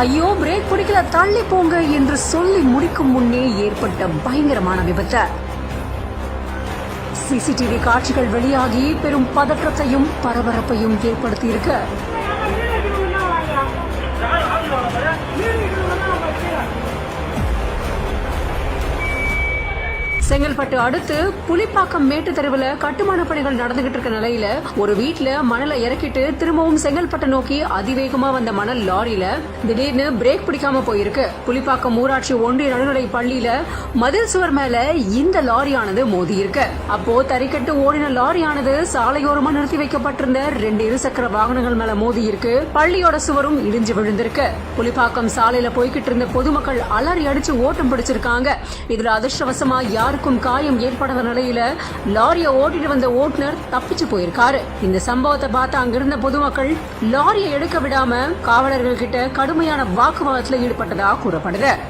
ஐயோ பிரேக் பிடிக்கல தள்ளி போங்க என்று சொல்லி முடிக்கும் முன்னே ஏற்பட்ட பயங்கரமான விபத்து. சிசிடிவி காட்சிகள் வெளியாகி பெரும் பதற்றத்தையும் பரபரப்பையும் ஏற்படுத்தியிருக்கு. செங்கல்பட்டு அடுத்து புலிப்பாக்கம் மேட்டு தெருவில் கட்டுமான பணிகள் நடந்துகிட்டு இருக்க நிலையில ஒரு வீட்டுல மணலை இறக்கிட்டு திரும்பவும் செங்கல்பட்டு நோக்கி அதிவேகமா வந்த மணல் லாரியில திடீர்னு பிரேக் பிடிக்காம போயிருக்கு. புலிப்பாக்கம் ஊராட்சி ஒன்றிய நடுநிலை பள்ளியில மதில் சுவர் மேல இந்த லாரியானது மோதி இருக்கு. அப்போ தறிக்கட்டு ஓடின லாரியானது சாலையோரமா நிறுத்தி வைக்கப்பட்டிருந்த 2 இருசக்கர வாகனங்கள் மேல மோதி இருக்கு. பள்ளியோட சுவரும் இடிஞ்சு விழுந்திருக்கு. புலிப்பாக்கம் சாலையில போய்கிட்டு இருந்த பொதுமக்கள் அலறி அடிச்சு ஓட்டம் பிடிச்சிருக்காங்க. இதுல அதிர்ஷ்டவசமா யாருக்கும் காயம் ஏற்படாத நிலையில லாரியை ஓட்டிட்டு வந்த ஓட்டுநர் தப்பிச்சு போயிருக்காரு. இந்த சம்பவத்தை பார்த்து அங்கிருந்த பொதுமக்கள் லாரியை எடுக்க விடாம காவலர்கள் கிட்ட கடுமையான வாக்குவாதத்தில் ஈடுபட்டதா கூறப்படுது.